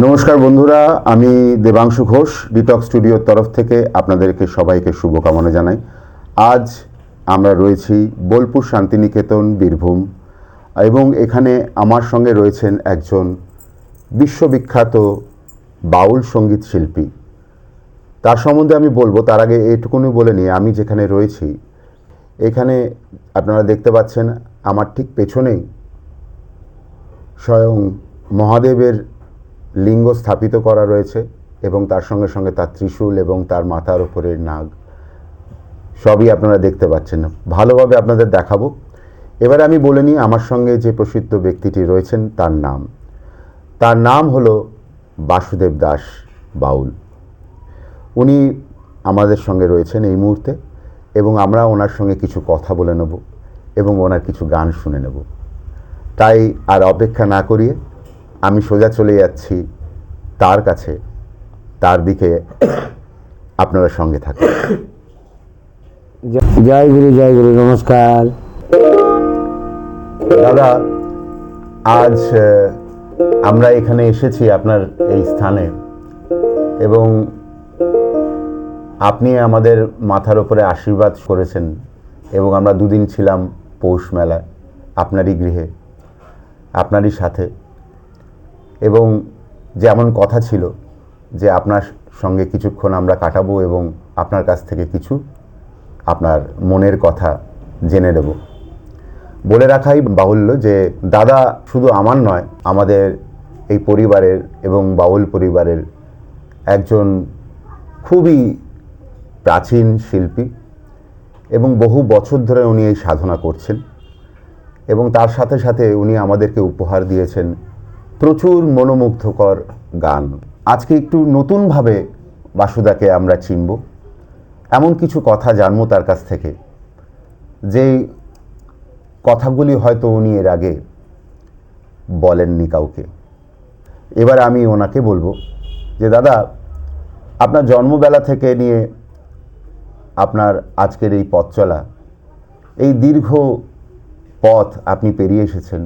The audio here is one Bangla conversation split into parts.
নমস্কার বন্ধুরা, আমি দেবাংশু ঘোষ ডিটক্স স্টুডিওর তরফ থেকে আপনাদেরকে সবাইকে শুভকামনা জানাই। আজ আমরা রয়েছি বোলপুর শান্তিনিকেতন, বীরভূম, এবং এখানে আমার সঙ্গে রয়েছেন একজন বিশ্ববিখ্যাত বাউল সঙ্গীত শিল্পী। তার সম্বন্ধে আমি বলবো, তার আগে এটুকুনি বলে নিই, আমি যেখানে রয়েছি এখানে আপনারা দেখতে পাচ্ছেন আমার ঠিক পেছনেই স্বয়ং মহাদেবের লিঙ্গ স্থাপিত করা রয়েছে এবং তার সঙ্গে সঙ্গে তার ত্রিশূল এবং তার মাথার ওপরের নাগ সবই আপনারা দেখতে পাচ্ছেন। ভালোভাবে আপনাদের দেখাবো। এবারে আমি বলে নিই আমার সঙ্গে যে প্রসিদ্ধ ব্যক্তিটি রয়েছেন তার নাম হলো বাসুদেব দাস বাউল। উনি আমাদের সঙ্গে রয়েছেন এই মুহূর্তে এবং আমরা ওনার সঙ্গে কিছু কথা বলে নেব এবং ওনার কিছু গান শুনে নেব। তাই আর অপেক্ষা না করিয়ে আমি সোজা চলে যাচ্ছি তার কাছে, তার দিকে আপনারা সঙ্গে থাকুন। জয় গুরু, নমস্কার দাদা। আজ আমরা এখানে এসেছি আপনার এই স্থানে এবং আপনি আমাদের মাথার উপরে আশীর্বাদ করেছেন এবং আমরা দুদিন ছিলাম পৌষ মেলায় আপনারই গৃহে, আপনারই সাথে, এবং যেমন কথা ছিল যে আপনার সঙ্গে কিছুক্ষণ আমরা কাটাবো এবং আপনার কাছ থেকে কিছু আপনার মনের কথা জেনে নেব। বলে রাখাই বাহুল্য যে দাদা শুধু আমার নয়, আমাদের এই পরিবারের এবং বাউল পরিবারের একজন খুবই প্রাচীন শিল্পী এবং বহু বছর ধরে উনি এই সাধনা করছেন এবং তার সাথে সাথে উনি আমাদেরকে উপহার দিয়েছেন প্রচুর মনোমুগ্ধকর গান। আজকে একটু নতুনভাবে বাসুদাকে আমরা চিনব, এমন কিছু কথা জানবো তার কাছ থেকে, যেই কথাগুলি হয়তো উনি এর আগে বলেননি কাউকে। এবার আমি ওনাকে বলবো যে দাদা, আপনার জন্মবেলা থেকে নিয়ে আপনার আজকের এই পথ চলা, এই দীর্ঘ পথ আপনি পেরিয়ে এসেছেন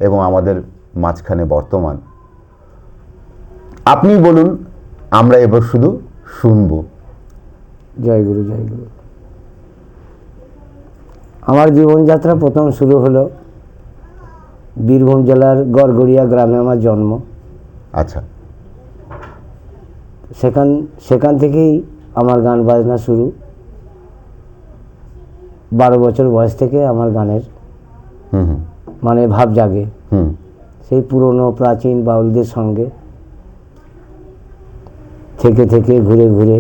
এবং আমাদের মাঝখানে বর্তমান। আপনি বলুন, আমরা এবার শুধু শুনব। জয় গুরু। আমার জীবনযাত্রা প্রথম শুরু হলো বীরভূম জেলার গড়গড়িয়া গ্রামে আমার জন্ম। আচ্ছা। সেখান থেকেই আমার গান বাজনা শুরু। 12 বছর বয়স থেকে আমার গানের মানে ভাব জাগে। সেই পুরনো প্রাচীন বাউলদের সঙ্গে থেকে ঘুরে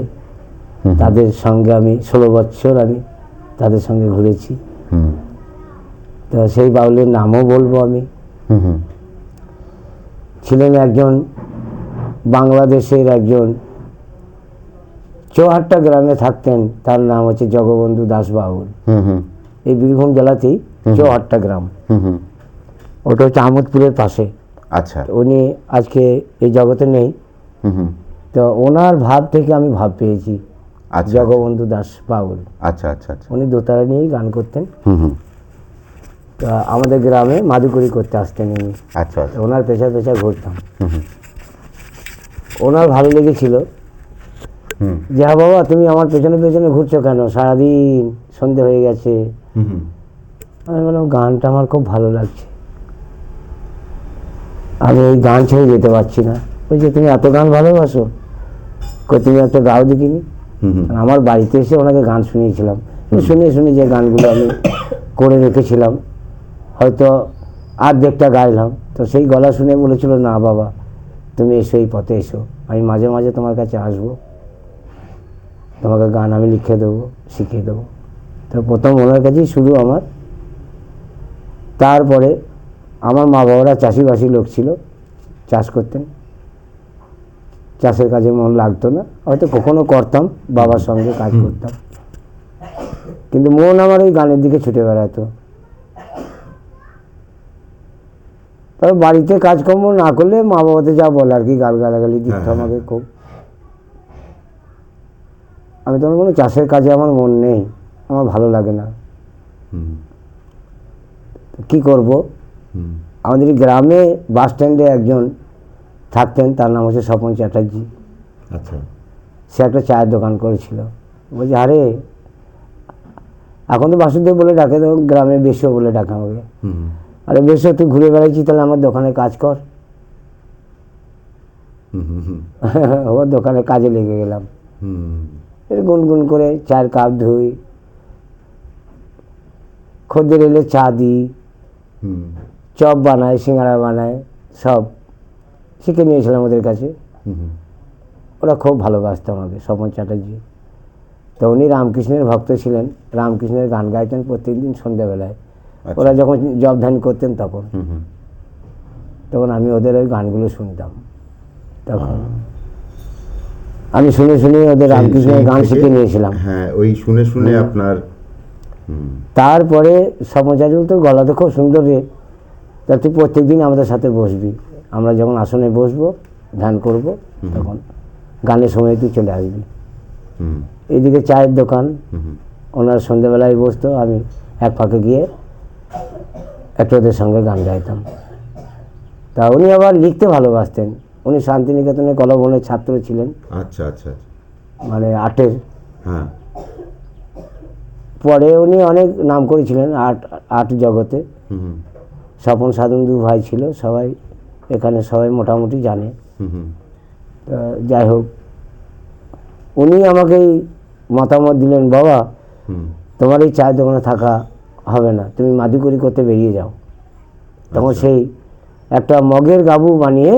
তাদের সঙ্গে আমি 16 বছর আমি তাদের সঙ্গে ঘুরেছি। তো সেই বাউলের নামও বলবো আমি। ছিলেন একজন বাংলাদেশের একজন চৌহাট্টা গ্রামে থাকতেন, তার নাম হচ্ছে জগবন্ধু দাস বাউল। এই বীরভূম জেলাতেই চৌহাট্টা গ্রাম, ওটা হচ্ছে আহমদপুরের পাশে। আচ্ছা। উনি আজকে এই জগতে নেই, তো ওনার ভাব থেকে আমি ভাব পেয়েছি। জগবন্ধু দাস বাউল। আচ্ছা আচ্ছা আচ্ছা। উনি দোতারা নিয়েই গান করতেন। তা আমাদের গ্রামে মাদুকরি করতে আসতেন উনি। আচ্ছা। ওনার পেছা ঘুরতাম। ওনার ভালো লেগেছিল যে হ্যাঁ বাবা, তুমি আমার পেছনে ঘুরছো কেন, সারাদিন সন্ধে হয়ে গেছে। আমি বললাম গানটা আমার খুব ভালো লাগছে, আমি এই গান ছেড়ে যেতে পারছি না। বলছে তুমি এত গান ভালোবাসো, তুমি একটা গাও দেখিনি। আমার বাড়িতে এসে ওনাকে গান শুনিয়েছিলাম। শুনে যে গানগুলো আমি করে রেখেছিলাম, হয়তো আর্ধেকটা গাইলাম। তো সেই গলা শুনে বলেছিল, না বাবা তুমি এসো, এই পথে এসো, আমি মাঝে মাঝে তোমার কাছে আসবো, তোমাকে গান আমি লিখে দেবো, শিখিয়ে দেবো। তো প্রথম ওনার কাছেই শুরু আমার। তারপরে আমার মা বাবারা চাষিবাসী লোক ছিল, চাষ করতেন। চাষের কাজে মন লাগতো না, হয়তো কখনো করতাম, বাবার সঙ্গে কাজ করতাম, কিন্তু মন আমার ওই গানের দিকে ছুটে বেড়াতো। তবে বাড়িতে কাজকর্ম না করলে মা বাবাতে যা বলে আর কি, গালাগালি দিত আমাকে খুব। আমি তখন কোনো চাষের কাজে আমার মন নেই, আমার ভালো লাগে না, কি করব। আমাদের গ্রামে বাস স্ট্যান্ডে একজন থাকতেন, তার নাম হচ্ছে স্বপন চ্যাটার্জি। আচ্ছা। সে একটা চায়ের দোকান করেছিল। বলছে, আরে এখন তো বাসুদেব বলে ডাকে, তো গ্রামে বেশো বলে ডাকে আমাকে। আরে বেশো, তুই ঘুরে বেড়াচ্ছি, তাহলে আমার দোকানে কাজ কর। ওর দোকানে কাজে লেগে গেলাম। গুনগুন করে চায়ের কাপ ধুই, খদ্দের এলে চা দিই, চপ বানায়, সিঙ্গাড়া বানায়, সব শিখে নিয়েছিলাম ওদের কাছে। ওরা খুব ভালোবাসতো আমাকে, স্বপন চ্যাটার্জি। তো উনি রামকৃষ্ণের ভক্ত ছিলেন, রামকৃষ্ণের গান গাইতেন প্রত্যেকদিন সন্ধ্যেবেলায়। ওরা যখন জব ধ্যান করতেন তখন তখন আমি ওদের ওই গানগুলো শুনতাম। তখন আমি শুনে শুনে ওদের রামকৃষ্ণের গান শিখে নিয়েছিলাম। হ্যাঁ, ওই শুনে শুনে আপনার। তারপরে স্বপন চ্যাটার্জি, তোর গলা তো খুব সুন্দর রে, তা তুই প্রত্যেকদিন আমাদের সাথে বসবি, আমরা যখন আসনে বসবো ধ্যান করব, তখন গানের সময় তুই চলে আসবি। এইদিকে চায়ের দোকান, ওনার সন্ধ্যেবেলায় বসতো, আমি এক ফাঁকে গিয়ে একটু ওদের সঙ্গে গান গাইতাম। তা উনি আবার লিখতে ভালোবাসতেন। উনি শান্তিনিকেতনে কলাভবনের ছাত্র ছিলেন। আচ্ছা আচ্ছা। মানে আর্টের। হ্যাঁ। পরে উনি অনেক নাম করেছিলেন আর্ট জগতে। স্বপন সাধন দু ভাই ছিল, সবাই এখানে সবাই মোটামুটি জানে। তা যাই হোক, উনি আমাকে মতামত দিলেন, বাবা তোমার এই চায়ের দোকানে থাকা হবে না, তুমি মাদুকরি করতে বেরিয়ে যাও। তখন সেই একটা মগের গাবু বানিয়ে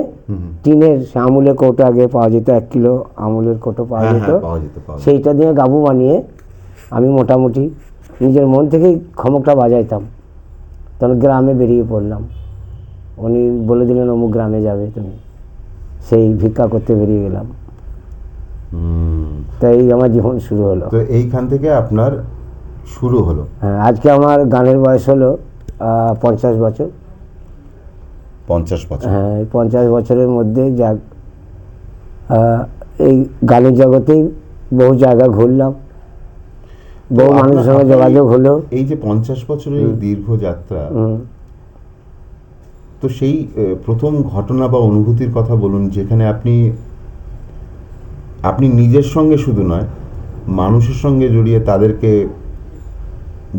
টিনের, আমুলের কৌটো আগে পাওয়া যেত, 1 কিলো আমুলের কৌটো পাওয়া যেত, সেইটা দিয়ে গাবু বানিয়ে আমি মোটামুটি নিজের মন থেকেই খমকটা বাজাইতাম। তখন গ্রামে বেরিয়ে পড়লাম। উনি বলে দিলেন অমুক গ্রামে যাবে তুমি, সেই ভিক্ষা করতে বেরিয়ে গেলাম। তাই আমার জীবন শুরু হলো। তো এইখান থেকে আপনার শুরু হলো। হ্যাঁ, আজকে আমার গানের বয়স হলো 50 বছর। 50 বছর? হ্যাঁ, এই 50 বছরের মধ্যে যাক এই গানের জগতেই বহু জায়গা ঘুরলাম, বহু মানুষের সঙ্গে যোগাযোগ হলো। এই যে 50 বছরের দীর্ঘ যাত্রা, তো সেই প্রথম ঘটনা বা অনুভূতির কথা বলুন, যেখানে আপনি নিজের সঙ্গে শুধু নয়, মানুষের সঙ্গে জড়িয়ে তাদেরকে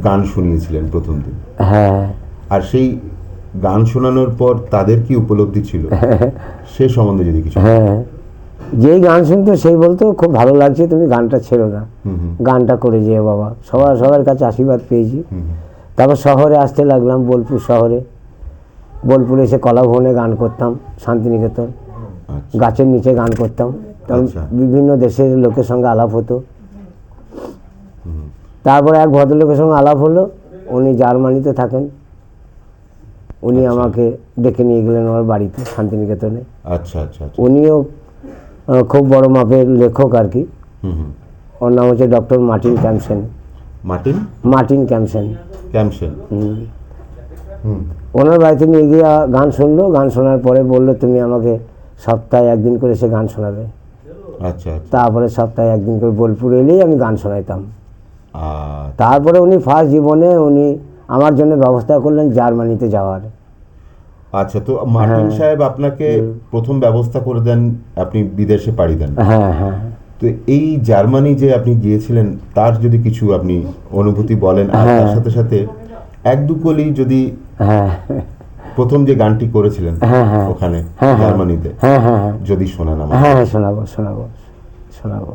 গান শুনিয়েছিলেন প্রথম দিন। হ্যাঁ। আর সেই গান শোনানোর পর তাদের কি উপলব্ধি ছিল সে সম্বন্ধে যদি কিছু। হ্যাঁ, যেই গান শুনতো সেই বলতো, খুব ভালো লাগছে, তুমি গানটা ছেড়ো না, গানটা করে যেও বাবা। সবার কাছে আশীর্বাদ পেয়েছি। তারপর শহরে আসতে লাগলাম, বোলপুর শহরে। বোলপুরে এসে কলাভবনে গান করতাম, শান্তিনিকেতন গাছের নিচে গান করতাম। তখন বিভিন্ন দেশের লোকের সঙ্গে আলাপ হতো। তারপরে এক ভদ্রলোকের সঙ্গে আলাপ হলো, উনি জার্মানিতে থাকেন। উনি আমাকে ডেকে নিয়ে গেলেন আমার বাড়িতে শান্তিনিকেতনে। আচ্ছা আচ্ছা। উনিও খুব বড় মাপের লেখক আর কি। ওর নাম হচ্ছে ডক্টর মার্টিন ক্যামসেন। মার্টিন ক্যামসেন। ওনার বাড়িতে নিয়ে গিয়ে গান শুনলো। গান শোনার পরে বললো, তুমি আমাকে সপ্তাহে 1 দিন করে সে গান শোনাবে। আচ্ছা। তারপরে সপ্তাহে 1 দিন করে বোলপুর এলেই আমি গান শোনাইতাম। তারপরে উনি ফার্স্ট জীবনে উনি আমার জন্য ব্যবস্থা করলেন জার্মানিতে যাওয়ার। আচ্ছা, তো মার্টিন সাহেব আপনাকে প্রথম ব্যবস্থা করে দেন, আপনি বিদেশে পাড়ি দেন। হ্যাঁ হ্যাঁ। তো এই জার্মানি যে আপনি গিয়েছিলেন, তার যদি কিছু আপনি অনুভূতি বলেন, আর তার সাথে সাথে 1-2 কলি যদি প্রথম যে গানটি করেছিলেন ওখানে জার্মানিতে যদি শোনান আমাকে। হ্যাঁ, শোনাবো।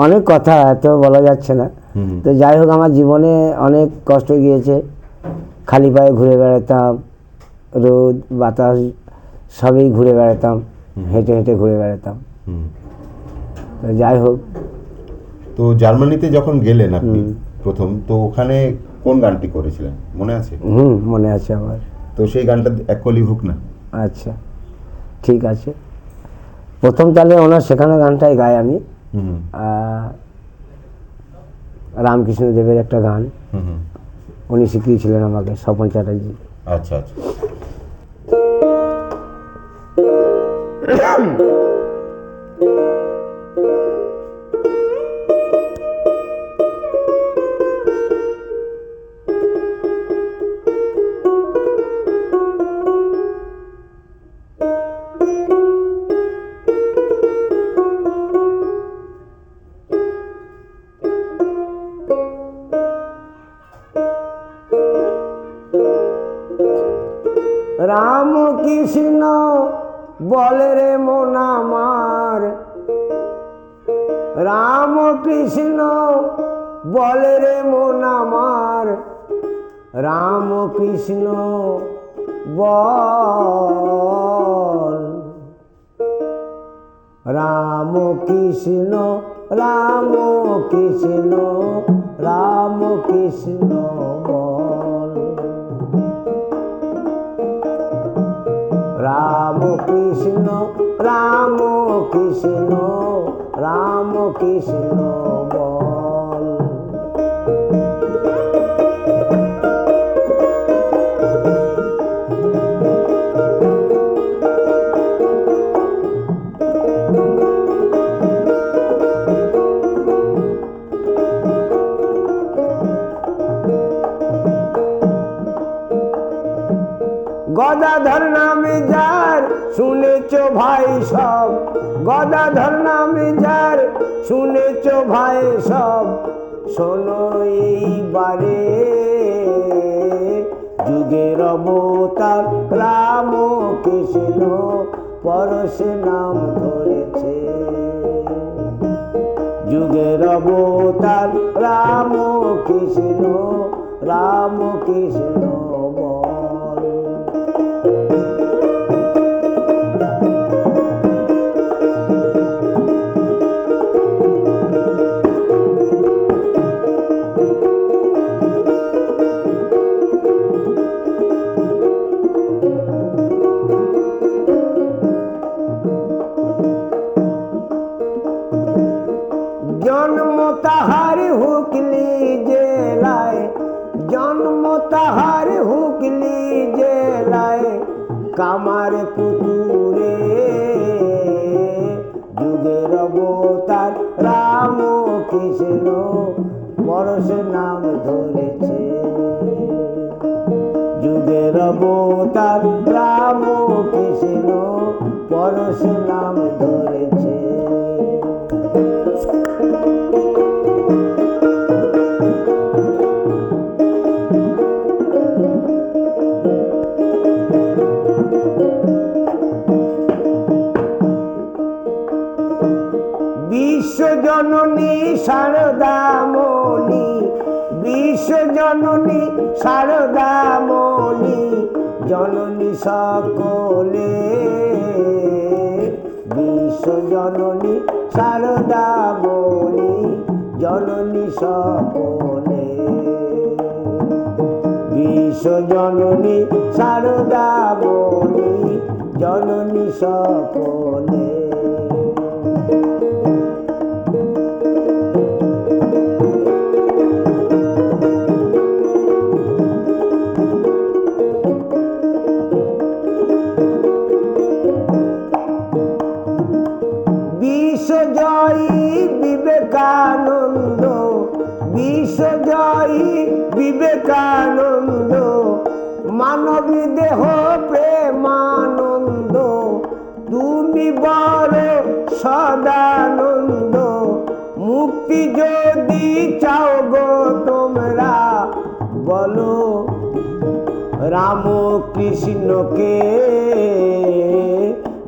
অনেক কথা এত বলা যাচ্ছে না। তো যাই হোক, আমার জীবনে অনেক কষ্ট গিয়েছে। খালি পায়ে ঘুরে বেড়াতাম, রোদ বাতাস সবই ঘুরে বেড়াতাম, হেঁটে হেঁটে ঘুরে বেড়াতাম। তো যাই হোক, তো জার্মানিতে যখন গেলেন আপনি প্রথম, তো ওখানে কোন গানটি করেছিলেন মনে আছে? মনে আছে আমার। তো সেই গানটা 1 কলি হোক না। আচ্ছা, ঠিক আছে। প্রথম তাহলে ওনার শেখানো গানটাই গাই আমি। রামকৃষ্ণ দেবের একটা গান উনি শিখিয়েছিলেন আমাকে, স্বপন চ্যাটার্জি। আচ্ছা আচ্ছা। রাম কৃষ্ণ বলে রে মন আমার, রাম কৃষ্ণ বলে রে মন আমার, রাম কৃষ্ণ বল। রাম কৃষ্ণ রাম কৃষ্ণ রাম কৃষ্ণ বল। রাম কৃষ্ণ রাম কৃষ্ণ রাম কৃষ্ণ বল। গদাধর নামে যার শুনেছো ভাই সব, গদাধর নামে যার শুনেছো ভাই সব, শোনো এইবারে যুগের অবতার রাম কৃষ্ণ পরশে নাম ধরেছে। যুগের অবতার রাম কৃষ্ণ রাম কৃষ্ণ বল। জন্ম তাহার হুগলি জেলায়, জন্ম তাহার হুগলি জেলায়, কামার পুকুরে যুগের অবতার রাম কৃষ্ণ পরশে নাম ধরেছে। যুগের অবতার রাম কৃষ্ণ পরশে নাম ধরেছে। বিশ্বজননী শারদামণি, বিশ্বজননী শারদামণি, জননী সকলে। বিশ্বজননী শারদামণি, জননী সকলে। বিশ্বজননী শারদামণি, জননী সকলে। বিশ্বজয়ী বিবেকানন্দ, বিশ্বজয়ী বিবেকানন্দ, মানবী দেহ প্রেমানন্দ, তুমি বড় সদানন্দ। মুক্তি যদি চাও গো তোমরা বলো রাম কৃষ্ণকে।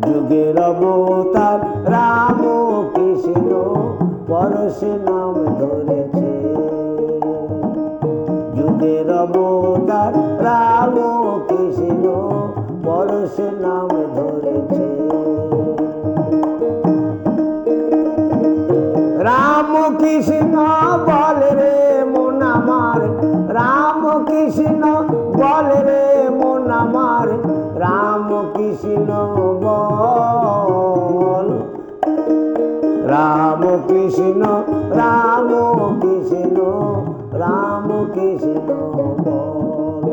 যুগের অবতার রাম কৃষ্ণ পরশে নাম ধরেছে। যুগের অবতার রাম কৃষ্ণ পরশে নাম ধরেছে। রাম কৃষ্ণ বলে রে মন আমার, রাম কৃষ্ণ বলে রে মন আমার, রাম কৃষ্ণ বল। রাম কৃষ্ণ রাম কৃষ্ণ রাম কৃষ্ণ বল।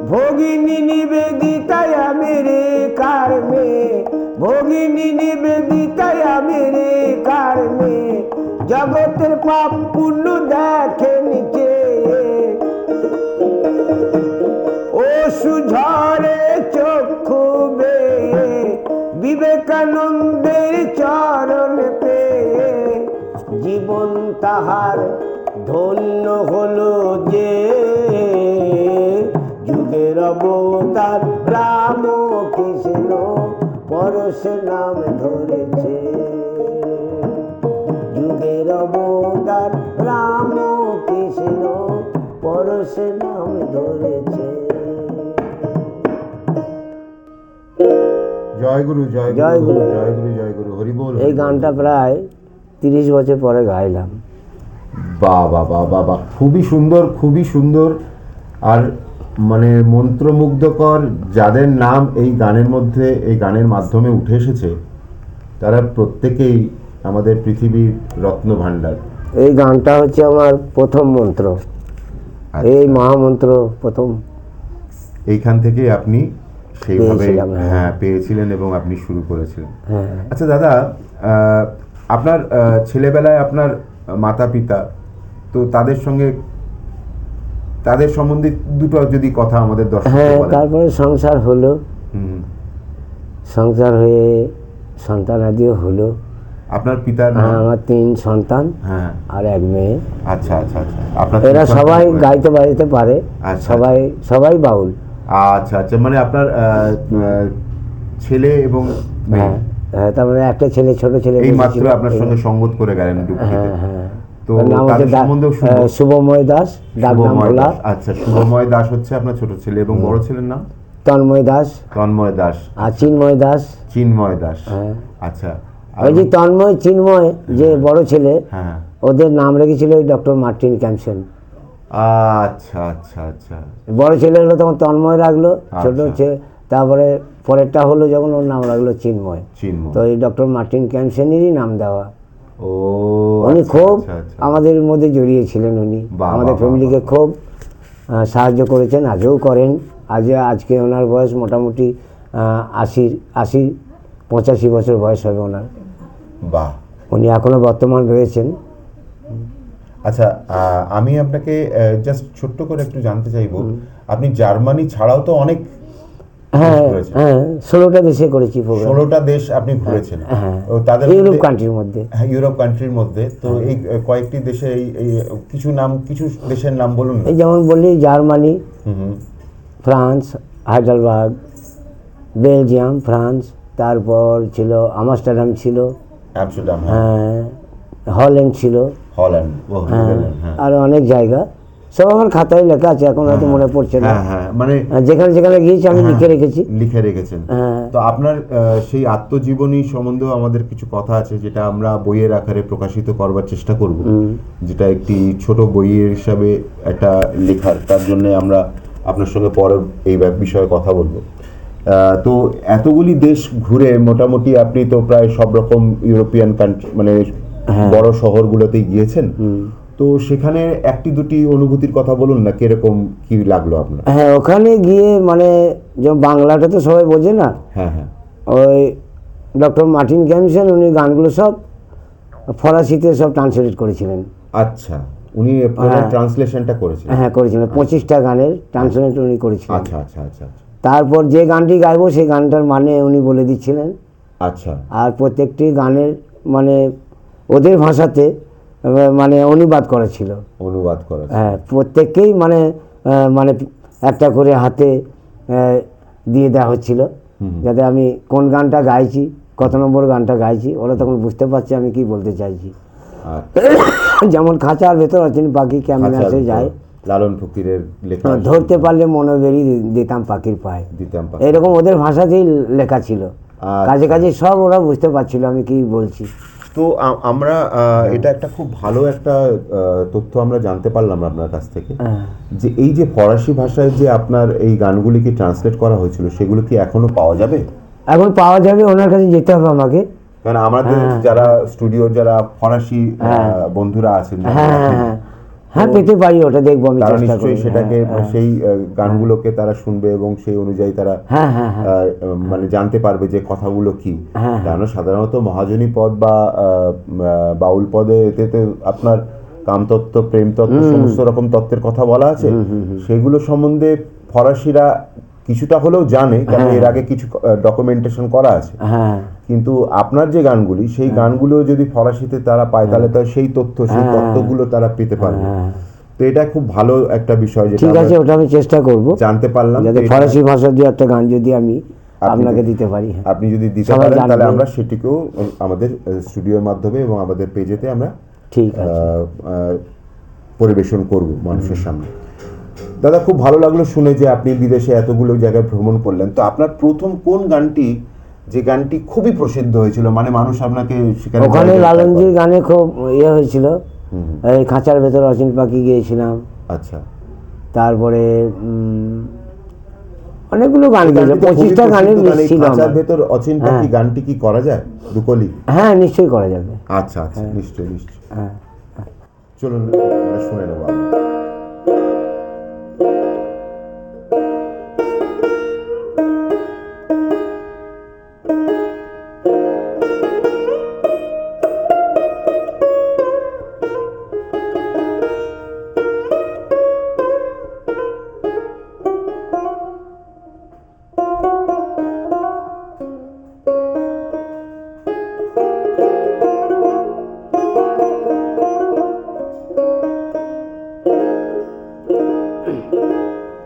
ভগিনী নিবেদিতায় আমেরিকার মেয়ে, ভগিনী নিবেদিতায় আমেরিকার মেয়ে, জগতের পাপ পুণ্য দেখে নিচে, ও সুঝরে চক্ষু বেয়ে বিবেকানন্দের চরণ পেয়ে জীবন তাহার ধন্য হলো যে, যুগের অবতার রাম কৃষ্ণ পরশ নাম ধরেছে, যুগের অবতার রাম কৃষ্ণ পরশ নাম ধরেছে। জয় গুরু, জয় জয় গুরু, গুরু। জয় গুরু, জয় গুরু, হরি বল। এই গানটা প্রায় 30 বছর পরে গাইলাম। বাহ বাহ বাহ বাহ বাহ, খুবই সুন্দর, খুবই সুন্দর। আর মানে মন্ত্রমুগ্ধকর, যাদের নাম এই গানের মধ্যে, এই গানের মাধ্যমে উঠে এসেছে, তারা প্রত্যেকেই আমাদের পৃথিবীর রত্ন ভাণ্ডার। এই গানটা হচ্ছে আমার প্রথম মন্ত্র, এই মহামন্ত্র প্রথম এইখান থেকে আপনি সেইভাবে পেয়েছিলাম, হ্যাঁ। হ্যাঁ পেয়েছিলেন এবং আপনি শুরু করেছিলেন। হ্যাঁ। আচ্ছা দাদা, আপনার ছেলেবেলায় আপনার মাতা পিতা, তো তাদের সঙ্গে, তাদের সম্বন্ধে দুটো যদি কথা আমাদের দর্শকদের হ্যাঁ, বলেন। তারপরে সংসার হলো, হুম। সংসার হয়ে সন্তানাদিও হলো। আপনার পিতার নাম? আমার 3 সন্তান হ্যাঁ। আর 1 মেয়ে। আচ্ছা আচ্ছা আচ্ছা, আপনার এরা তিন সবাই সন্তান? গাইতে বাজাতে পারে, আচ্ছা। সবাই বাউল। আচ্ছা আচ্ছা, মানে আপনার ছেলে এবং মেয়ে হ্যাঁ, হ্যাঁ, তারপরে একটা ছেলে, ছোট ছেলে এই মাত্র বেঁচেছিল। আপনার সঙ্গে সঙ্গত করে গেলেন ডুবকিতে। হ্যাঁ, হ্যাঁ। তো ওর নাম তাদের হচ্ছে সম্বন্ধেও শুনবো। শুভময় দাস, ডাক নাম শুভময় ভোলা। দাস। আচ্ছা, শুভময় দাস হচ্ছে আপনার ছোট ছেলে, এবং বড় ছেলের নাম তন্ময় দাস তন্ময় দাস, আর চিন্ময় দাস। চিন্ময় দাস। হ্যাঁ। আচ্ছা। ওই যে তন্ময়, চিন্ময় যে বড় ছেলে, হ্যাঁ। ওদের নাম রেখেছিল ডক্টর মার্টিন ক্যামসন। আচ্ছা আচ্ছা আচ্ছা। বড় ছেলে হলো তখন তন্ময় রাখলো, ছোট আচ্ছা। তারপরে পরেরটা হলো যখন, ওর নাম রাখলো চিন্ময়। চিন্ময়। তো এই ডক্টর মার্টিন ক্যামসনেরই নাম দেওয়া। ও উনি আচ্ছা, খুব আচ্ছা, আচ্ছা। আমাদের মধ্যে জড়িয়েছিলেন, উনি বাহ, আমাদের বাহ, ফ্যামিলিকে বাহ। খুব সাহায্য করেছেন, আজও করেন। আজকে ওনার বয়স মোটামুটি 85 বছর বয়স হবে ওনার। বাহ। উনি এখনো বর্তমান রয়েছেন। আচ্ছা, আমি আপনাকে জাস্ট ছোট্ট করে একটু জানতে চাইবো, আপনি জার্মানি ছাড়াও তো অনেক হ্যাঁ, ঘুরেছেন। হ্যাঁ, 16টা দেশে করেছি প্রোগ্রাম। 16টা দেশ আপনি ঘুরেছেন। হ্যাঁ, ও তাদের ইউরোপ মধ্যে- কান্ট্রির মধ্যে। হ্যাঁ, ইউরোপ কান্ট্রির মধ্যে। তো এই কয়েকটি দেশে এই কিছু দেশের নাম বলুন না। এই যেমন বলি, জার্মানি, হুম হুম। ফ্রান্স, হাইডেলবার্গ, বেলজিয়াম, ফ্রান্স, তারপর ছিল আমস্টারডাম ছিল, আমস্টারডাম, হ্যাঁ, হল্যান্ড ছিল, হল্যান্ড, ও হ্যাঁ, নেদারল্যান্ড, হ্যাঁ। আরো অনেক জায়গা, সব আমার খাতায় লেখা আছে, এখন হয়তো মনে পড়ছে না। হ্যাঁ হ্যাঁ, মানে যেখানে যেখানে গিয়েছি আমি হ্যাঁ, লিখে রেখেছি। লিখে রেখেছেন। হ্যাঁ। তো আপনার সেই আত্মজীবনী সম্বন্ধেও আমাদের কিছু কথা আছে, যেটা আমরা বইয়ের আকারে প্রকাশিত করবার চেষ্টা করব, যেটা একটি ছোট বইয়ের হিসাবে একটা লেখার, তার জন্য আমরা আপনার সঙ্গে পরে এই বিষয়ে কথা বলবো। তো এতগুলি দেশ ঘুরে মোটামুটি আপনি তো প্রায় সব রকম ইউরোপিয়ান কান্ট্রি, মানে বড় শহরগুলোতে গিয়েছেন। তো সেখানে একটি দুটি অনুভূতির কথা বলুন না, কিরকম কি লাগলো আপনার? হ্যাঁ, ওখানে গিয়ে মানে যে বাংলাটা তো সবাই বোঝে না। হ্যাঁ হ্যাঁ। ওই ডক্টর মার্টিন ক্যামসন উনি গানগুলো সব ফরাসিতে সব ট্রান্সলেট করেছিলেন। আচ্ছা, উনি ট্রান্সলেশনটা করেছেন? হ্যাঁ, করেছিলেন। 25টা গানের ট্রান্সলেট উনি করেছিলেন। আচ্ছা আচ্ছা আচ্ছা আচ্ছা তারপর যে গানটি গাইবো সেই গানটার মানে উনি বলে দিচ্ছিলেন। আচ্ছা। আর প্রত্যেকটি গানের মানে ওদের ভাষাতে মানে অনুবাদ করা ছিল। অনুবাদ করা। হ্যাঁ, প্রত্যেককেই মানে মানে একটা করে হাতে দিয়ে দেওয়া হচ্ছিল, যাতে আমি কোন গানটা গাইছি, কত নম্বর গানটা গাইছি, ওরা তখন বুঝতে পারছে আমি কি বলতে চাইছি। যেমন খাঁচার ভেতর অচিন পাখি কেমন আসে যায়, লালন ফকিরের লেখা। ধরতে পারলে মনোবেরি দিতাম পাখির পায়ে, দিতাম পাখি। এরকম ওদের ভাষাতেই লেখা ছিল। কাজে কাজে সব ওরা বুঝতে পারছিল আমি কি বলছি। তো আমরা এটা একটা খুব ভালো একটা তথ্য আমরা জানতে পারলাম আপনার কাছ থেকে, যে এই যে ফরাসি ভাষায় যে আপনার এই গানগুলিকে ট্রান্সলেট করা হয়েছিল, সেগুলো কি এখনো পাওয়া যাবে? এখন পাওয়া যাবে, ওনার কাছে যেতে হবে আমাকে। কারণ আমাদের যারা স্টুডিওর যারা ফরাসি বন্ধুরা আছেন, হ্যাঁ পেতে পারি, ওটা দেখবো আমি তারা চেষ্টা করি। নিশ্চয়ই সেটাকে সেই গানগুলোকে তারা শুনবে এবং সেই অনুযায়ী তারা হ্যাঁ হ্যাঁ হ্যাঁ মানে জানতে পারবে যে কথাগুলো কি। হ্যাঁ, কেন সাধারণত মহাজনী পদ বা বাউল পদে এতে আপনার কামতত্ত্ব, প্রেমতত্ত্ব, সমস্ত রকম তত্ত্বের কথা বলা আছে। সেগুলো সম্বন্ধে ফরাসিরা কিছুটা হলেও জানে, কারণ এর আগে কিছু ডকুমেন্টেশন করা আছে। হ্যাঁ কিন্তু আপনার যে গানগুলি, সেই গানগুলো যদি ফরাসিতে তারা পায়, তাহলে তো সেই তথ্য, সেই তত্ত্বগুলো তারা পেতে পারবে। তো এটা খুব ভালো একটা বিষয়, যেটা ঠিক আছে, ওটা আমি চেষ্টা করব জানতে পারলাম। যাতে ফরাসি ভাষা দিয়ে একটা গান যদি আমি আপনাকে দিতে পারি। আপনি যদি দিতে পারেন তাহলে আমরা সেটিকেও আমাদের স্টুডিওর মাধ্যমে এবং আমাদের পেজেতে আমরা ঠিক আছে পরিবেশন করব মানুষের সামনে। দাদা, খুব ভালো লাগলো শুনে যে আপনি বিদেশে এতগুলো জায়গায় ভ্রমণ করলেন। তো আপনার প্রথম কোন গানটি, যে গানটি খুবই প্রসিদ্ধ হয়েছিল, মানে মানুষ আপনাকে সেখানে? ওখানে লালনজির গানে খুব ইয়ে হয়েছিল, এই খাঁচার ভেতর অচিন পাখি গিয়েছিলাম। আচ্ছা। তারপরে অনেকগুলো গান গেছে, 25টা গানের লিস্ট ছিল। খাঁচার ভেতর অচিন পাখি গানটি কি করা যায় দুকলি? হ্যাঁ নিশ্চয়ই করা যাবে। আচ্ছা আচ্ছা, নিশ্চয়ই নিশ্চয়ই। হ্যাঁ চলুন আমরা শুনে নেব।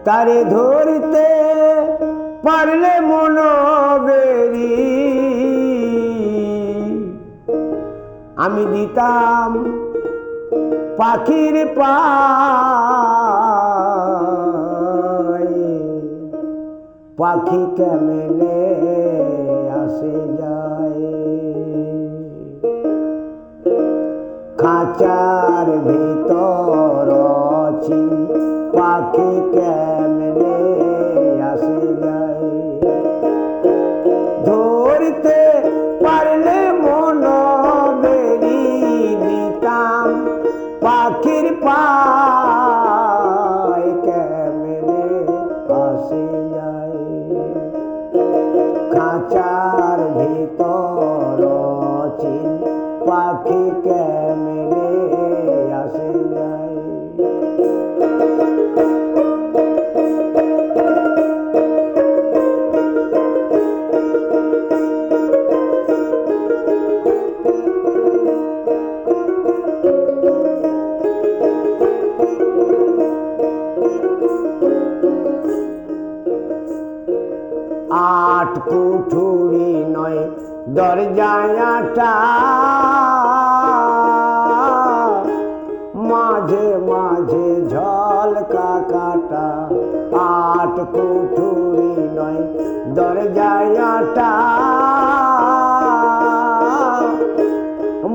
তারে ধরতে পারলে মনোবেরি আমি দিতাম পাখির পায়ে, পাখি কেমনে আসে যায় খাঁচার ভিতর অচিন পাখি কেমনে আসে যায় ধরতে পারলে মন বেরি দিতাম পাখির পায় কেমনে আসে যায় খাঁচার ভিতর অচিন পাখি কেমনে আসে যায় আট কুঠুরি নয় দরজায় আটা মাঝে মাঝে ঝলকা কাটা আট কুঠুরি নয় দরজায় আটা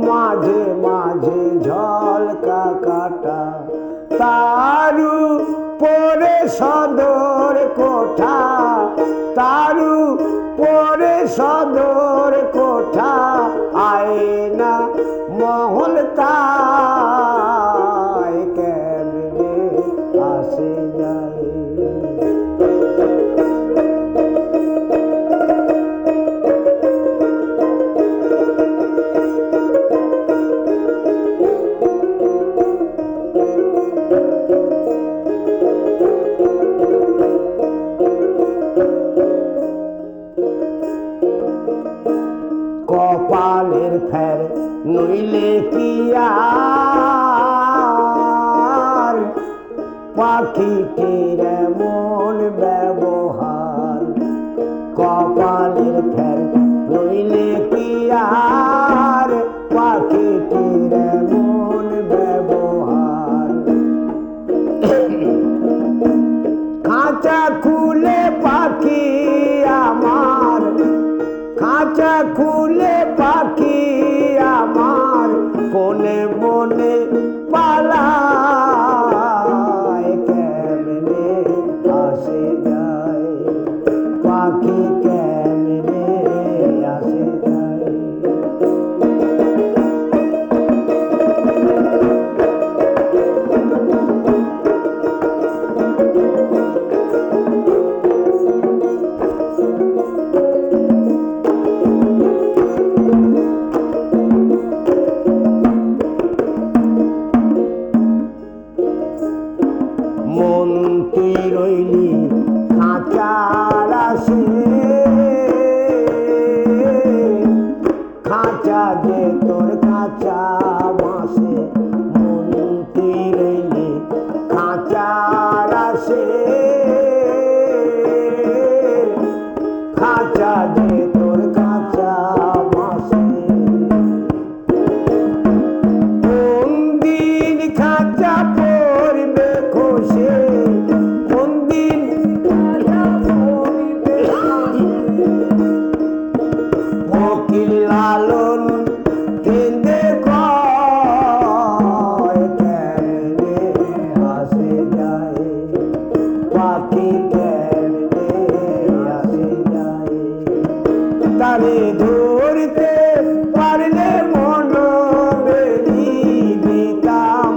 মাঝে মাঝে ঝলকা কাটা তারু পরে সদর কোঠা তারু পরে সদর কোঠা আয়না মহল তাই কেমনে আসে যায় কপালের ফের নইলে কি আর পাখিটির এমন ব্যবহার কপালের ফের নইলে কি আর পাখিটির এমন ব্যবহার খাঁচা খুলে পাখি আমার খাঁচা খুলে পাখি আমার কোনে বনে পালায় কেমনে আসে যায় পাখি কেমনে আসে যায় কাঁচা মাসে মন তুই রইলি খাঁচার আসে, খাঁচা যে তোর কাঁচা মাসে কোন দিন খাঁচা পড়বে খসে, কোন দিন খাঁচা পড়বে খসে। ফকির লালন কেঁদে কয় কেমনে আসে যায়, পাখি কেমনে আসে যায়, তারে ধরতে পারলে মন বেরি দিতাম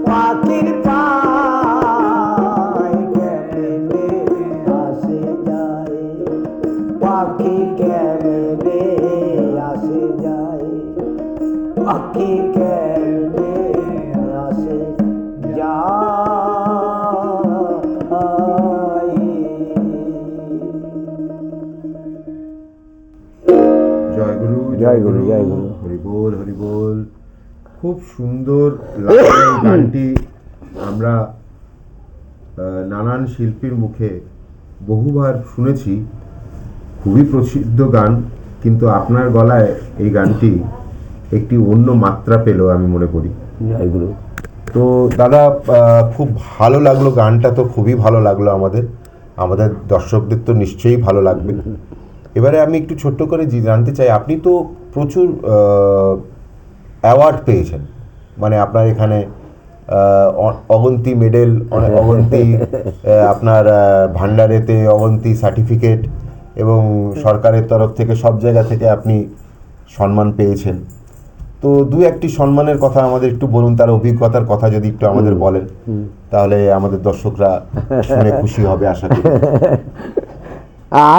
পাখির পায়, কেমনে আসে যায়, পাখি কেমনে আসে যায়, পাখি কেমনে আসে জয় গুরু, জয় গুরু, জয় গুরু। হরি বল, হরি বল। খুব সুন্দর লাগে এই গানটি। আমরা নানান শিল্পীর মুখে বহুবার শুনেছি, খুবই প্রসিদ্ধ গান, কিন্তু আপনার গলায় এই গানটি একটি অন্য মাত্রা পেল আমি মনে করি। জয় গুরু। তো দাদা, খুব ভালো লাগলো গানটা, তো খুবই ভালো লাগলো আমাদের আমাদের দর্শকদের তো নিশ্চয়ই ভালো লাগবে। এবারে আমি একটু ছোট্ট করে জানতে চাই, আপনি তো প্রচুর অ্যাওয়ার্ড পেয়েছেন, মানে আপনার এখানে অগন্তি মেডেল, অগন্তি আপনার ভান্ডারেতে অগন্তি সার্টিফিকেট, এবং সরকারের তরফ থেকে সব জায়গা থেকে আপনি সম্মান পেয়েছেন। তো দু একটি সম্মানের কথা আমাদের একটু বলুন, তার অভিজ্ঞতার কথা যদি একটু আমাদের বলেন, তাহলে আমাদের দর্শকরা শুনে খুশি হবে আশা করি।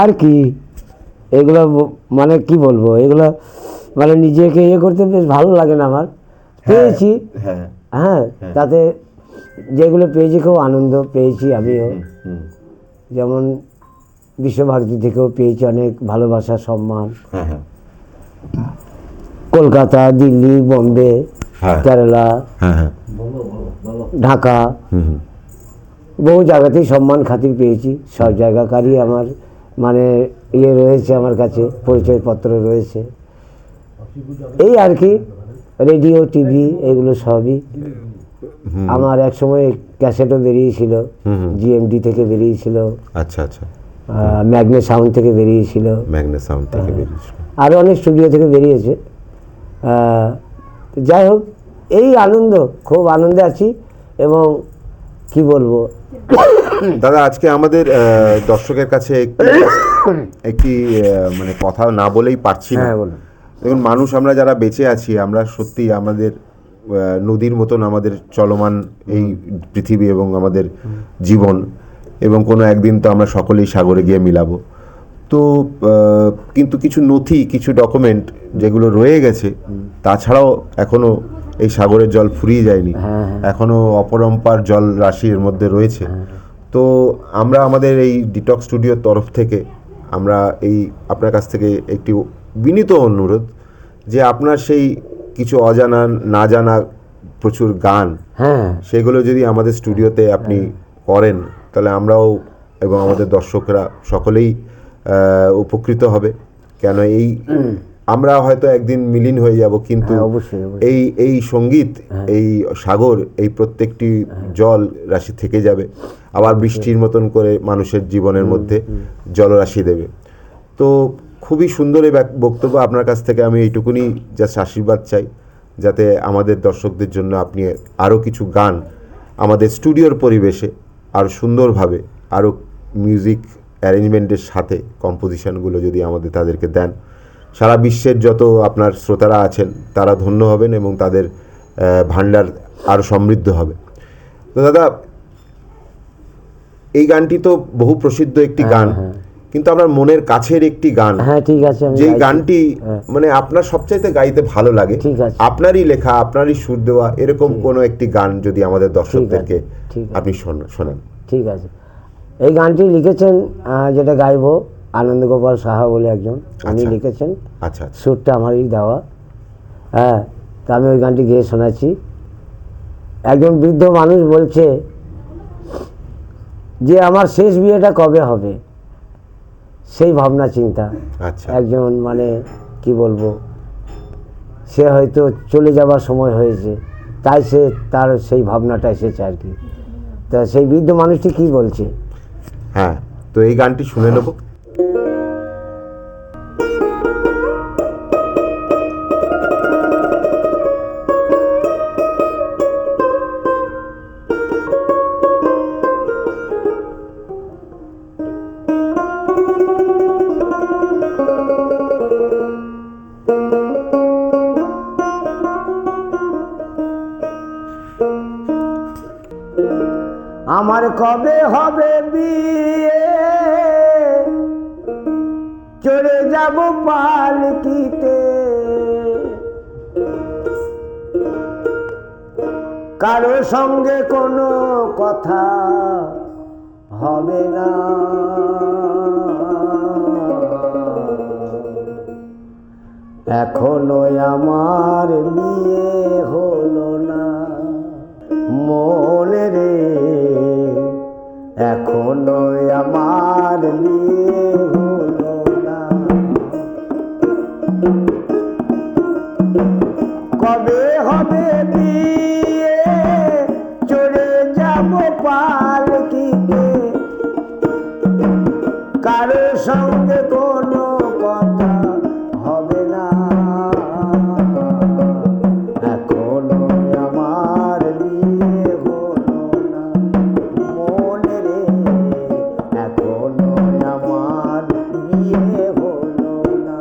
আর কি এগুলো মানে কি বলবো, এগুলো মানে নিজেকে ইয়ে করতে বেশ ভালো লাগে না আমার। পেয়েছি, হ্যাঁ, হ্যাঁ, তাতে যেগুলো পেয়েছি খুব আনন্দ পেয়েছি আমিও। যেমন বিশ্বভারতী থেকেও পেয়েছি অনেক ভালোবাসা সম্মান, হ্যাঁ, হ্যাঁ, কলকাতা, দিল্লি, বোম্বে, হ্যাঁ, কেরালা, হ্যাঁ, হ্যাঁ, ঢাকা, বহু জায়গাতেই সম্মান খাতির পেয়েছি। সব জায়গাকারই আমার মানে ইয়ে রয়েছে, আমার কাছে পরিচয়পত্র রয়েছে। এই আর কি, রেডিও, টিভি, এগুলো সবই। আমার এক সময় ক্যাসেটও বেরিয়েছিল, জিএমডি থেকে বেরিয়েছিল, আচ্ছা আচ্ছা, ম্যাগনে সাউন্ড থেকে বেরিয়েছিল, ম্যাগনেস সাউন্ড থেকে বেরিয়েছিল, আরও অনেক স্টুডিও থেকে বেরিয়েছে। যাই হোক, এই আনন্দ, খুব আনন্দে আছি। এবং কি বলবো দাদা, আজকে আমাদের দর্শকের কাছে একটি মানে কথা না বলেই পারছি না। হ্যাঁ, বলুন। দেখুন, মানুষ আমরা যারা বেঁচে আছি, আমরা সত্যি আমাদের নদীর মতন আমাদের চলমান এই পৃথিবী এবং আমাদের জীবন, এবং কোনো একদিন তো আমরা সকলেই সাগরে গিয়ে মিলাবো। তো কিন্তু কিছু নথি, কিছু ডকুমেন্ট যেগুলো রয়ে গেছে, তাছাড়াও এখনও এই সাগরের জল ফুরিয়ে যায়নি, এখনও অপরম্পার জল রাশি এর মধ্যে রয়েছে। তো আমরা আমাদের এই ডিটক্স স্টুডিওর তরফ থেকে আমরা এই আপনার কাছ থেকে একটি বিনীত অনুরোধ, যে আপনার সেই কিছু অজানা না জানা প্রচুর গান, সেগুলো যদি আমাদের স্টুডিওতে আপনি করেন, তাহলে আমরাও এবং আমাদের দর্শকরা সকলেই উপকৃত হবে। কেন এই আমরা হয়তো একদিন মিলিন হয়ে যাব, কিন্তু এই সঙ্গীত, এই সাগর, এই প্রত্যেকটি জল রাশি থেকে যাবে, আবার বৃষ্টির মতন করে মানুষের জীবনের মধ্যে জলরাশি দেবে। তো খুবই সুন্দর এই বক্তব্য। আপনার কাছ থেকে আমি এইটুকুনি জাস্ট আশীর্বাদ চাই, যাতে আমাদের দর্শকদের জন্য আপনি আরও কিছু গান আমাদের স্টুডিওর পরিবেশে আরও সুন্দরভাবে, আরও মিউজিক অ্যারেঞ্জমেন্টের সাথে কম্পোজিশনগুলো যদি আমাদের তাদেরকে দেন, সারা বিশ্বের যত আপনার শ্রোতারা আছেন তারা ধন্য হবেন এবং তাদের ভান্ডার আরও সমৃদ্ধ হবে। তো দাদা, এই গানটি তো বহু প্রসিদ্ধ একটি গান, কিন্তু আপনার মনের কাছের একটি গান, ঠিক আছে, যে গানটি মানে আপনার সবচাইতে গাইতে ভালো লাগে, আপনারই লেখা, আপনারই সুর দেওয়া, এরকম কোনো একটি গান যদি আমাদের দর্শকদেরকে আপনি শোনান। ঠিক আছে। এই গানটি লিখেছেন, যেটা গাইবো, আনন্দ গোপাল সাহা বলে একজন, উনি লিখেছেন। আচ্ছা, সুরটা আমারই দেওয়া। হ্যাঁ, তা আমি ওই গানটি গেয়ে শোনাচ্ছি। একজন বৃদ্ধ মানুষ বলছে যে আমার শেষ বিয়েটা কবে হবে, সেই ভাবনা চিন্তা। আচ্ছা। একজন মানে কি বলবো, সে হয়তো চলে যাবার সময় হয়েছে, তাই সে তার সেই ভাবনাটা এসেছে আর কি। তা সেই বৃদ্ধ মানুষটি কি বলছে? হ্যাঁ, তো এই গানটি শুনে নেব। আমার কবে হবে বিয়ে, চলে যাব পালকিতে, কারো সঙ্গে কোনো কথা হবে না। এখনো আমার বিয়ে হলো না, মনে রে, এখনো আমার বিয়ে হলো না। কবে হবে বিয়ে, চলে যাব পালকিতে, কারো সঙ্গে কোনো কথা হবে না। এখনো আমার বিয়ে হলো না, মনে রে, এখনো আমার বিয়ে হলো না।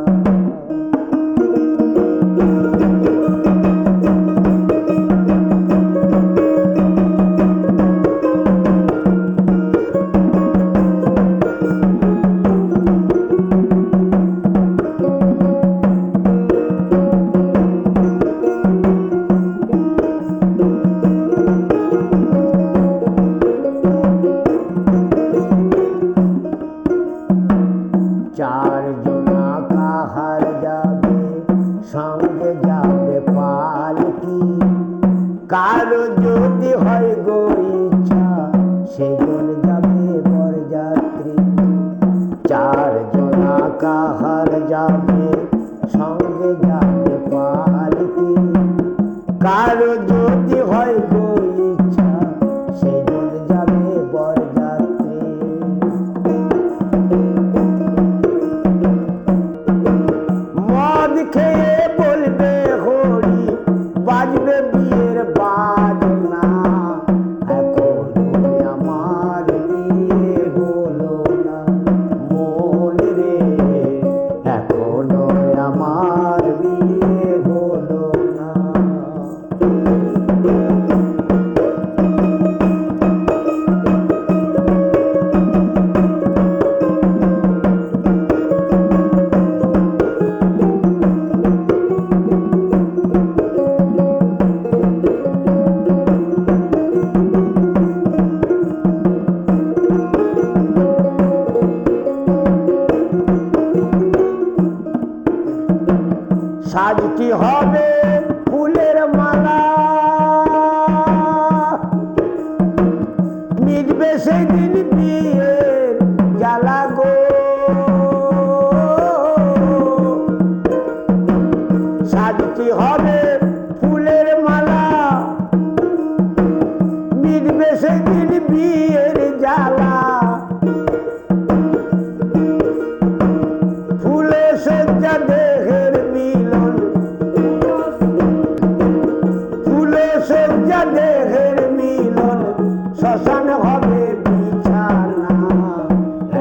চারজনা কাহার যাবে, সঙ্গে যাবে পালকি, কারো যদি হয় গো ইচ্ছা, সেজন যাবে বরযাত্রী। চারজনা কাহার যাবে, সঙ্গে যাবে পালকি, কারো যদি হয় গো ইচ্ছা, সেজন যাবে বরযাত্রী। মদ খেয়ে বলবে হরি, বাজবে বিয়ের বাজনা, এখনো আমার বিয়ে হলো না, মনে রে, এখনো আমার বিয়ে হলো না। সাজটি হবে ফুলের মালা, মিটবে সেদিন বিয়ের জ্বালা গো। সাজটি হবে ফুলের মালা, মিটবে সেদিন বিয়ের জ্বালা। ফুলে সজ্জা দেহের মিলন, ফুলে সজ্জা দেহের মিলন, শ্মশান হবে বিছানা,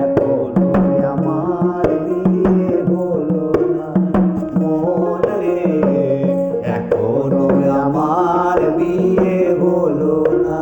এখনো আমার বিয়ে হলো না, মনে রে, এখনো আমার বিয়ে হলো না।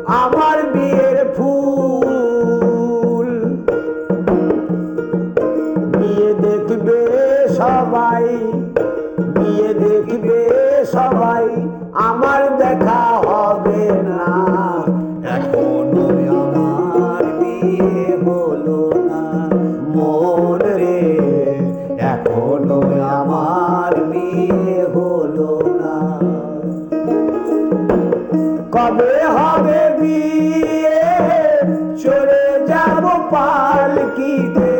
আমার বিয়ের ফুল, বিয়ে দেখবে সবাই, বিয়ে দেখবে সবাই, আমার দেখা হবে না, এখনো আমার বিয়ে হলো না, মন রে এখনো আমার বিয়ে হলো না। কবে হবে বিয়ে, চলে যাব পালকিতে,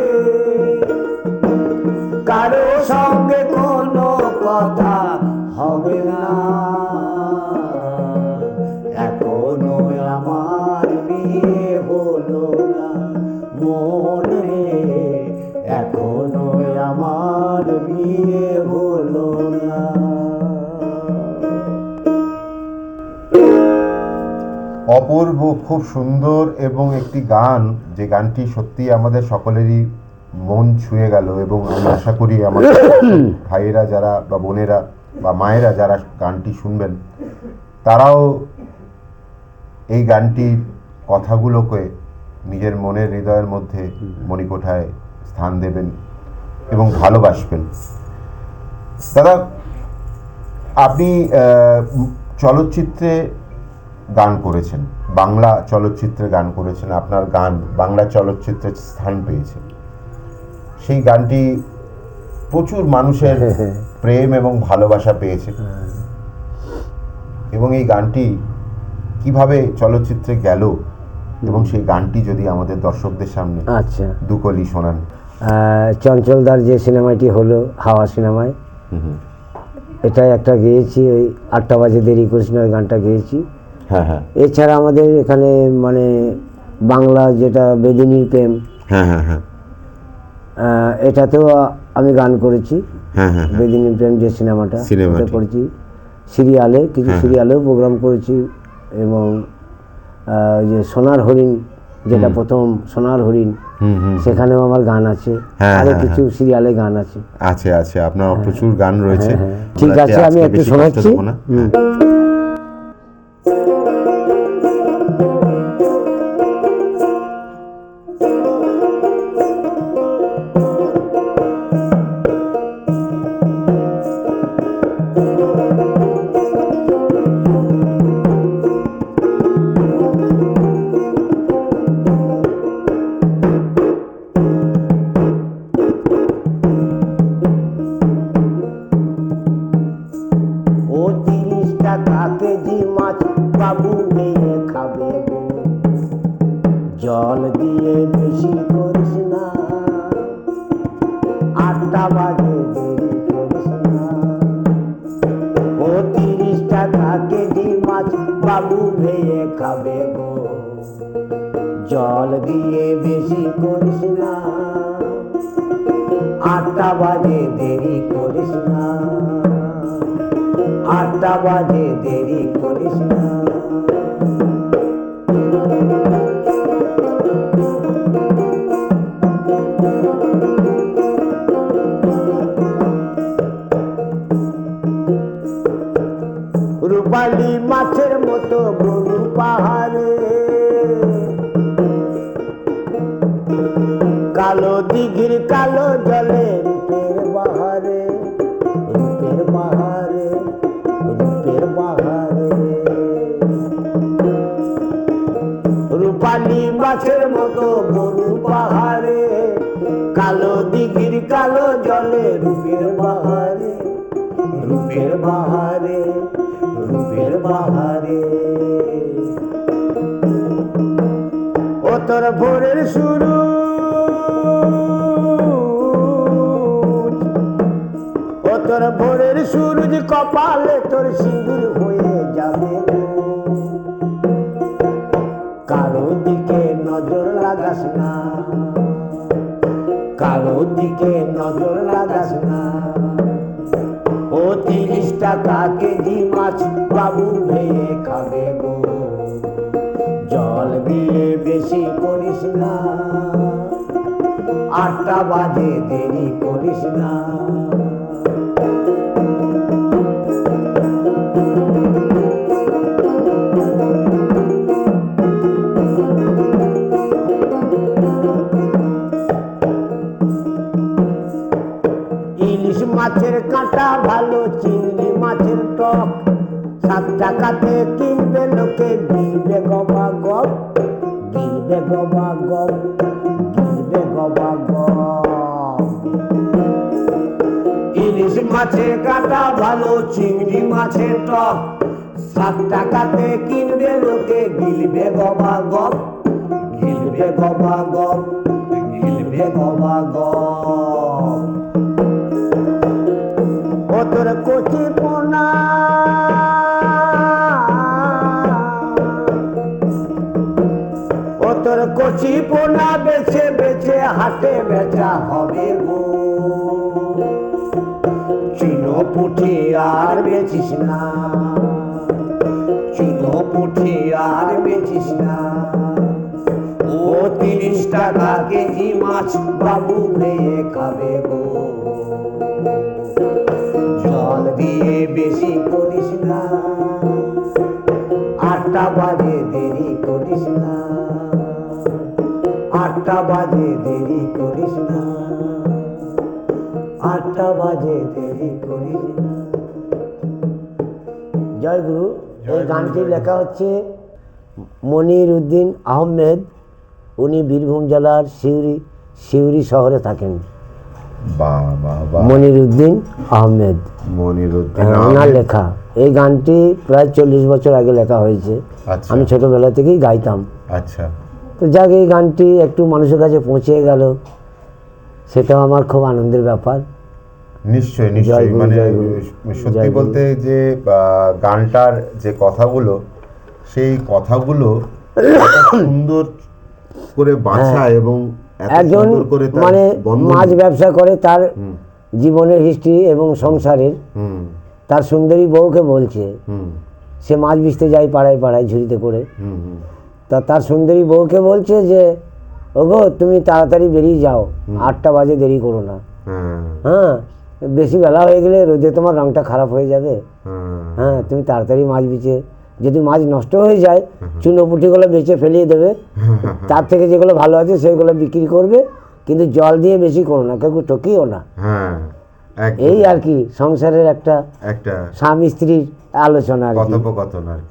কারো সঙ্গে কোনো কথা হবে না, এখনো আমার বিয়ে হলো না, মন রে এখনো আমার বিয়ে হলো না। অপূর্ব, খুব সুন্দর এবং একটি গান, যে গানটি সত্যি আমাদের সকলেরই মন ছুঁয়ে গেল, এবং আমি আশা করি আমাদের ভাইয়েরা যারা বা বোনেরা বা মায়েরা যারা গানটি শুনবেন তারাও এই গানটির কথাগুলোকে নিজের মনের হৃদয়ের মধ্যে মণিকোঠায় স্থান দেবেন এবং ভালোবাসবেন। দাদা, আপনি চলচ্চিত্রে গান করেছেন, বাংলা চলচ্চিত্রে গান করেছেন, আপনার গান বাংলা চলচ্চিত্রে স্থান পেয়েছে। সেই গানটি প্রচুর মানুষের প্রেম এবং ভালোবাসা পেয়েছে, এবং এই গানটি কিভাবে চলচ্চিত্রে গেল এবং সেই গানটি যদি আমাদের দর্শকদের সামনে আচ্ছা দুকলি শোনান। চঞ্চলদার যে সিনেমাটি হলো হাওয়া সিনেমায়, এটাই একটা গেয়েছি, ওই 8টা বাজে দেরি করিস না, ওই গানটা গেয়েছি। হ্যাঁ হ্যাঁ এছাড়া আমাদের এখানে মানে বাংলা যেটা বেদিনীর প্রেম, হ্যাঁ হ্যাঁ হ্যাঁ এটাতেও আমি গান করেছি। হ্যাঁ হ্যাঁ বেদিনীর প্রেম যে সিনেমাটা সিনেমাটি। ওটা করেছি, সিরিয়ালে কিছু সিরিয়ালেও প্রোগ্রাম করেছি, এবং যে সোনার হরিণ, যেটা প্রথম সোনার হরিণ, সেখানেও আমার গান আছে, হ্যাঁ, আরো হ্যাঁ, কিছু সিরিয়ালে গান আছে। আছে আছে, আপনার প্রচুর গান রয়েছে। ঠিক আমরা আছে, আমি আজকে একটু বেশি কষ্ট শোনাচ্ছি। দেবো না। ও 30 টাকা কেজি মাছ বাবু নিয়ে খাবে গো, জল দিয়ে বেশি করিস না, 8টা বাজে দেরি করিস না। ও 30 টাকা কেজি মাছ বাবু ভেয়ে খাবে গো, জল দিয়ে বেশি করিস না, 8টা বাজে দেরি করিস না, 8টা বাজে দেরি করিস না। রূপালী মাছের মতো গরু পাহাড়ে, কালো দিঘির কালো জলে রূপের বাহারে, রূপের বাহারে, রূপের বাহারে। রূপালী মাছের মতো গরু পাহাড়ে, কালো দিঘির কালো জলে রূপের বাহারে, রূপের বাহারে, রূপের বাহারে। ও তোর ভোরের শুরু, ও তোর ভোরের সূরজ কপালে তোর সিঁদুর হয়ে যাবে, কারো দিকে নজর লাগাস না, কারো দিকে নজর লাগাস না। ও 30 টাকা কেজি মাছ বাবু ভেয়ে খাবে গো, জল দিয়ে বেশি করিস না, 8টা বাজে দেরি করিস না। মাছের কাঁটা ভালো, চিংড়ি মাছের টক, 7 টাকাতে কিনবে লোকে, গিলবে গবা গপ, গিলবে গবা গপ, গিলবে গবা গপ। ইলিশ মাছের কাঁটা ভালো, চিংড়ি মাছের টক, 7 টাকাতে কিনবে লোকে, গিলবে গবা গপ, গিলবে গবা গপ, গিলবে গবা গপ। ও তোর কচি পোনা, ও তোর কচি পোনা বেছে বেছে হাটে বেচা হবে গো। চিনো পুঁটি আর বেচিস না, চিনো পুঁটি আর বেচিস না। ও 30 টাকা কেজি মাছ বাবু ভেয়ে খাবে গো। জল দিয়ে বেশি করিস না, 8টা বাজে দেরি করিস না, 8টা বাজে দেরি করিস না, 8টা বাজে দেরি করিস না। জয় গুরু। এই গানটি লেখা হচ্ছে মনির উদ্দিন আহমেদ। উনি বীরভূম জেলার সিউড়ি শহরে থাকেন। বাহ বাহ বাহ, মনির উদ্দিন আহমেদ, মনিরুদ্দিন ওনার আহমেদ। লেখা। এই গানটি প্রায় 40 বছর আগে লেখা হয়েছে। আচ্ছা আমি ছোটবেলা থেকেই গাইতাম। আচ্ছা, তো যাক, এই গানটি একটু মানুষের কাছে পৌঁছে গেল, সেটাও আমার খুব আনন্দের ব্যাপার। নিশ্চয়ই জয় নিশ্চয়ই। গুরু, মানে জয় গুরু, সত্যি জয় গুরু। বলতে যে গানটার যে কথাগুলো, সেই কথাগুলো এত সুন্দর করে বাছা এবং এত একজন সুন্দর করে তার মানে বন্ধন। মাছ ব্যবসা করে, তার জীবনের হিস্ট্রি এবং সংসারের, হুম তার সুন্দরী বউকে বলছে, হুম সে মাছ বেচতে যায় পাড়ায় পাড়ায় ঝুড়িতে করে। হুম হুম তা তার সুন্দরী বউকে বলছে যে, ওগো তুমি তাড়াতাড়ি বেরিয়ে যাও, 8টা বাজে দেরি করো না। হ্যাঁ হ্যাঁ, বেশি বেলা হয়ে গেলে রোদে তোমার রংটা খারাপ হয়ে যাবে। হ্যাঁ হ্যাঁ, তুমি তাড়াতাড়ি মাছ বেচে, যদি মাছ নষ্ট হয়ে যায় চুনো পুঁটিগুলো বেচে ফেলিয়ে দেবে, তার থেকে যেগুলো ভালো আছে সেগুলো বিক্রি করবে, কিন্তু জল দিয়ে বেশি করো না, কেউ ঠকিও না। হ্যাঁ, একদম। এই আর কি সংসারের একটা একটা স্বামী স্ত্রীর আলোচনা আর কি। কথোপকথন আর কি।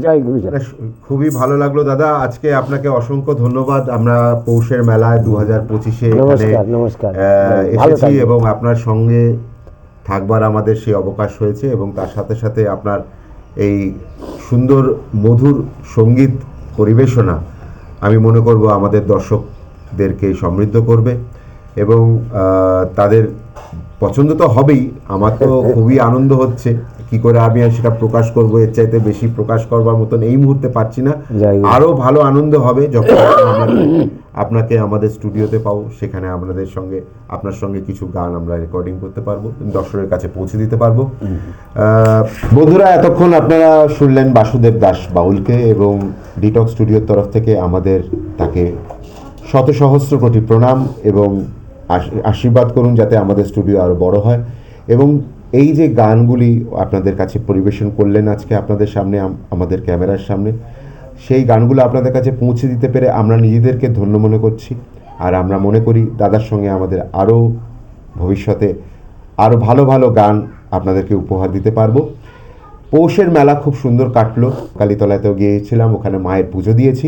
জয় গুরু জয়। মানে খুবই ভালো লাগলো দাদা, আজকে আপনাকে অসংখ্য ধন্যবাদ। আমরা পৌষের মেলায় 2025-এ নমস্কার, নমস্কার। ভালো এসেছি থাকবেন। এবং আপনার সঙ্গে থাকবার আমাদের সেই অবকাশ হয়েছে, এবং তার সাথে সাথে আপনার এই সুন্দর মধুর সঙ্গীত পরিবেশনা আমি মনে করব আমাদের দর্শকদেরকে সমৃদ্ধ করবে, এবং তাদের পছন্দ তো হবেই। আমার তো খুবই আনন্দ হচ্ছে, কি করে আমি আর সেটা প্রকাশ করব, এর চাইতে বেশি প্রকাশ করবার মতন এই মুহূর্তে পারছি না। জয় গুরু। আরও ভালো আনন্দ হবে যখন আপনাকে আমাদের স্টুডিওতে পাবো, সেখানে আপনার সঙ্গে কিছু গান আমরা রেকর্ডিং করতে পারবো, দর্শকের কাছে পৌঁছে দিতে পারবো। বন্ধুরা, এতক্ষণ আপনারা শুনলেন বাসুদেব দাস বাউলকে, এবং ডিটক্স স্টুডিওর তরফ থেকে আমাদের তাকে শত সহস্র কোটি প্রণাম, এবং আশীর্বাদ করুন যাতে আমাদের স্টুডিও আরও বড় হয়। এবং এই যে গানগুলি আপনাদের কাছে পরিবেশন করলেন আজকে আপনাদের সামনে, আমাদের ক্যামেরার সামনে, সেই গানগুলো আপনাদের কাছে পৌঁছে দিতে পেরে আমরা নিজেদেরকে ধন্য মনে করছি। আর আমরা মনে করি দাদার সঙ্গে আমাদের আরও ভবিষ্যতে আরও ভালো ভালো গান আপনাদেরকে উপহার দিতে পারবো। পৌষের মেলা খুব সুন্দর কাটলো। কালীতলাতেও গিয়েছিলাম, ওখানে মায়ের পুজো দিয়েছি,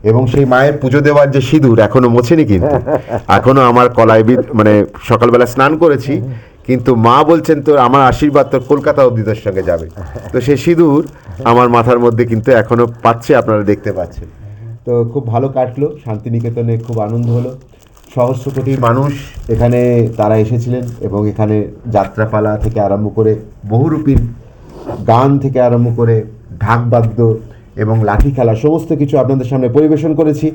এবং সেই মায়ের পুজো দেওয়ার যে সিঁদুর এখনো মোছেনি, কিন্তু এখনো আমার কলায় মানে সকালবেলা স্নান করেছি, কিন্তু মা বলছেন তোর আমার আশীর্বাদ তোর কলকাতা অবধি তোর সঙ্গে যাবে। তো সেই সিঁদুর আমার মাথার মধ্যে কিন্তু এখনো পাচ্ছে, আপনারা দেখতে পাচ্ছেন। তো খুব ভালো কাটলো, শান্তিনিকেতনে খুব আনন্দ হলো। সহস্র কোটি মানুষ এখানে তারা এসেছিলেন, এবং এখানে যাত্রাপালা থেকে আরম্ভ করে বহুরূপীর গান থেকে আরম্ভ করে ঢাকবাদ্য এবং লাঠি খেলা সমস্ত কিছু আপনাদের সামনে পরিবেশন করেছি।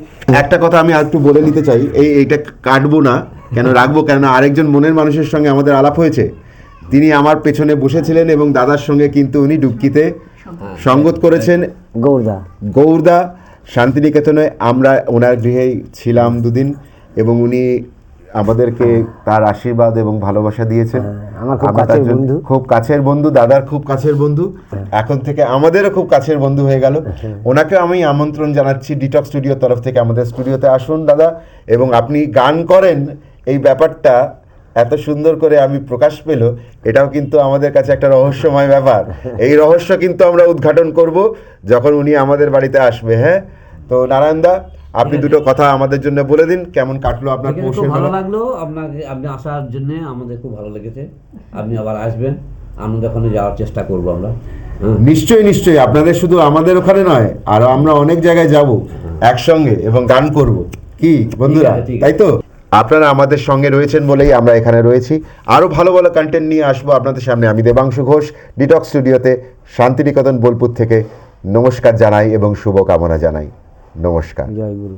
একটা কথা আমি আর একটু বলে নিতে চাই, এইটা কাটবো না কেন, রাখবো, কেননা আরেকজন মনের মানুষের সঙ্গে আমাদের আলাপ হয়েছে, তিনি আমার পেছনে বসেছিলেন এবং দাদার সঙ্গে কিন্তু উনি ডুবকিতে সঙ্গত করেছেন। গৌরদা শান্তিনিকেতনে আমরা ওনার গৃহেই ছিলাম 2 দিন, এবং উনি আমাদেরকে তার আশীর্বাদ এবং ভালোবাসা দিয়েছেন। আমার খুব কাছের বন্ধু, দাদার খুব কাছের বন্ধু, এখন থেকে আমাদেরও খুব কাছের বন্ধু হয়ে গেল। ওনাকে আমি আমন্ত্রণ জানাচ্ছি ডিটক্স স্টুডিওর তরফ থেকে, আমাদের স্টুডিওতে আসুন দাদা। এবং আপনি গান করেন, এই ব্যাপারটা এত সুন্দর করে আমি প্রকাশ পেল, এটাও কিন্তু আমাদের কাছে একটা রহস্যময় ব্যাপার। এই রহস্য কিন্তু আমরা উদ্ঘাটন করব যখন উনি আমাদের বাড়িতে আসবে। হ্যাঁ, তো নারায়ণদা, আপনি দুটো কথা আমাদের জন্য বলে দিন, কেমন কাটলো আপনার এখানে পৌষের খুব ভালো মেলা? লাগলো আপনি আসার জন্য, আমাদের খুব ভালো লেগেছে। আপনি আবার আসবেন, আনন্দক্ষণে যাওয়ার চেষ্টা করবো আমরা। নিশ্চয়ই নিশ্চয়ই, আপনাদের শুধু আমাদের ওখানে নয়, আর আমরা অনেক জায়গায় যাব একসঙ্গে এবং গান করব, কি বন্ধুরা? ঠিক আছে, ঠিক আছে। তাই তো আপনারা আমাদের সঙ্গে রয়েছেন বলেই আমরা এখানে রয়েছি। আরও ভালো ভালো কন্টেন্ট নিয়ে আসবো আপনাদের সামনে। আমি দেবাংশু ঘোষ, ডিটক্স স্টুডিওতে শান্তিনিকেতন বোলপুর থেকে নমস্কার জানাই এবং শুভকামনা জানাই। নমস্কার। জয় গুরু।